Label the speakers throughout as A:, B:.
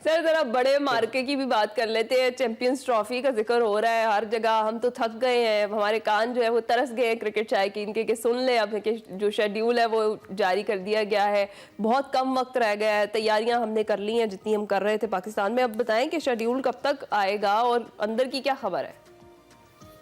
A: Sir जरा बड़े मार्के की भी बात कर लेते हैं। चैंपियंस ट्रॉफी का जिक्र हो रहा है हर जगह, हम तो थक गए हैं, हमारे कान जो है वो तरस गए हैं क्रिकेट शायकीन के कि सुन ले अब कि जो शेड्यूल है वो जारी कर दिया गया है, बहुत कम वक्त रह गया है, तैयारियां हमने कर ली हैं जितनी हम कर रहे थे पाकिस्तान में। अब बताएं कि शेड्यूल कब तक आएगा और अंदर की क्या खबर है?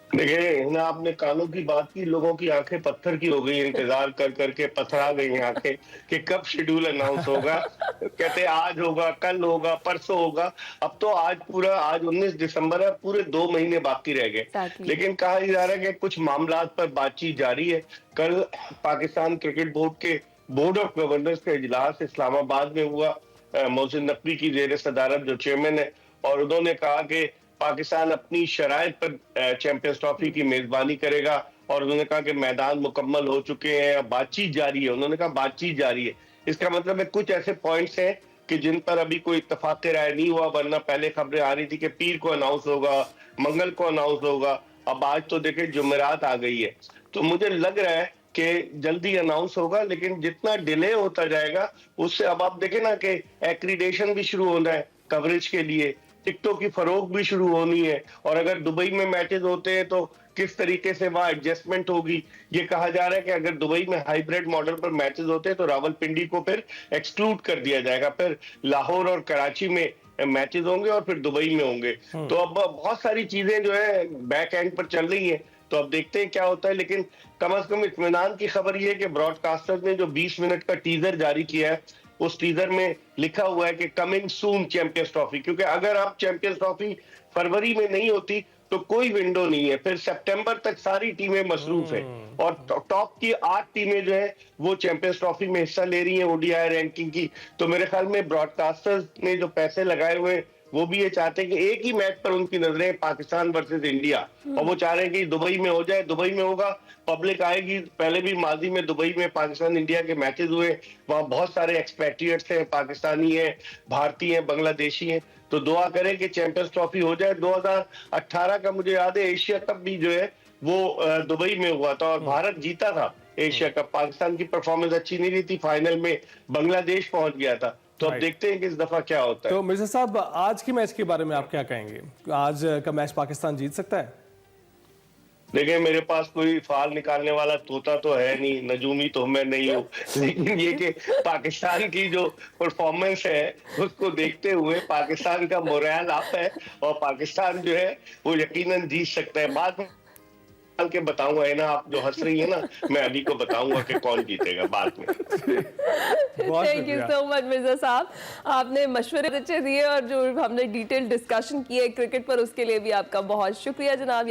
B: देखिए ना, आपने कानों की बात की, लोगों की आंखें पत्थर की हो गई, इंतजार कर करके पथरा गई हैं आंखें कि कब शेड्यूल अनाउंस होगा। कहते हैं आज होगा, कल होगा, परसों होगा। अब तो आज 19 दिसंबर है, पूरे 2 महीने बाकी रह गए। लेकिन कहा जा रहा है कि कुछ मामलात पर बातचीत जारी है। कल पाकिस्तान क्रिकेट बोर्ड के बोर्ड ऑफ गवर्नर्स का इजलास इस्लामाबाद में हुआ। मोहसिन नकवी की जेर सदारत जो चेयरमैन है, और उन्होंने कहा कि पाकिस्तान अपनी शराइत पर चैंपियंस ट्रॉफी की मेजबानी करेगा। और उन्होंने कहा कि मैदान मुकम्मल हो चुके हैं, बातचीत जारी है। उन्होंने कहा बातचीत जारी है, इसका मतलब है कुछ ऐसे पॉइंट्स हैं कि जिन पर अभी कोई इत्तेफाक राय नहीं हुआ, वरना पहले खबरें आ रही थी कि पीर को अनाउंस होगा, मंगल को अनाउंस होगा। अब आज तो देखे जुमेरात आ गई है, तो मुझे लग रहा है कि जल्दी अनाउंस होगा। लेकिन जितना डिले होता जाएगा उससे, अब आप देखें ना कि एक्रीडेशन भी शुरू होना है कवरेज के लिए, टिकटों की फरोख्त भी शुरू होनी है। और अगर दुबई में मैचेस होते हैं तो किस तरीके से वहां एडजस्टमेंट होगी। ये कहा जा रहा है कि अगर दुबई में हाइब्रिड मॉडल पर मैचेस होते हैं तो रावलपिंडी को फिर एक्सक्लूड कर दिया जाएगा, फिर लाहौर और कराची में मैचेस होंगे और फिर दुबई में होंगे। तो अब बहुत सारी चीजें जो है बैक एंड पर चल रही है, तो अब देखते हैं क्या होता है। लेकिन कम से कम इत्मीनान की खबर यह है कि ब्रॉडकास्टर्स ने जो 20 मिनट का टीजर जारी किया है, उस टीजर में लिखा हुआ है कि कमिंग सून चैंपियंस ट्रॉफी। क्योंकि अगर आप चैंपियंस ट्रॉफी फरवरी में नहीं होती तो कोई विंडो नहीं है, फिर सितंबर तक सारी टीमें मसरूफ है। और टॉप की 8 टीमें जो है वो चैंपियंस ट्रॉफी में हिस्सा ले रही हैं ओडीआई रैंकिंग की। तो मेरे ख्याल में ब्रॉडकास्टर्स ने जो पैसे लगाए हुए वो भी ये चाहते हैं कि एक ही मैच पर उनकी नजरें, पाकिस्तान वर्सेस इंडिया, और वो चाह रहे हैं कि दुबई में हो जाए। दुबई में होगा, पब्लिक आएगी। पहले भी माजी में दुबई में पाकिस्तान इंडिया के मैचेस हुए, वहां बहुत सारे एक्सपेट्रिएट्स हैं, पाकिस्तानी हैं, भारतीय हैं, बांग्लादेशी हैं। तो दुआ करें कि चैंपियंस ट्रॉफी हो जाए। 2018 का मुझे याद है एशिया कप भी जो है वो दुबई में हुआ था और भारत जीता था एशिया कप। पाकिस्तान की परफॉर्मेंस अच्छी नहीं रही थी, फाइनल में बांग्लादेश पहुंच गया था। तो अब देखते हैं कि इस दफा क्या होता है।
C: तो मिर्जा साहब, आज के मैच के बारे में आप क्या कहेंगे? आज का मैच पाकिस्तान जीत सकता है?
B: देखिए, मेरे पास कोई फाल निकालने वाला तोता तो है नहीं, नजूमी तो मैं नहीं हूँ। लेकिन ये कि पाकिस्तान की जो परफॉर्मेंस है उसको देखते हुए पाकिस्तान का मोरल अप है और पाकिस्तान जो है वो यकीनन जीत सकता है। बाद में के बताऊंगा, है ना, आप जो हंस रही है ना, मैं अभी को बताऊंगा कि कौन जीतेगा बाद में।
A: Thank you so much Mirza साहब, आपने मशवरे अच्छे दिए और जो हमने डिटेल डिस्कशन किए क्रिकेट पर, उसके लिए भी आपका बहुत शुक्रिया जनाब।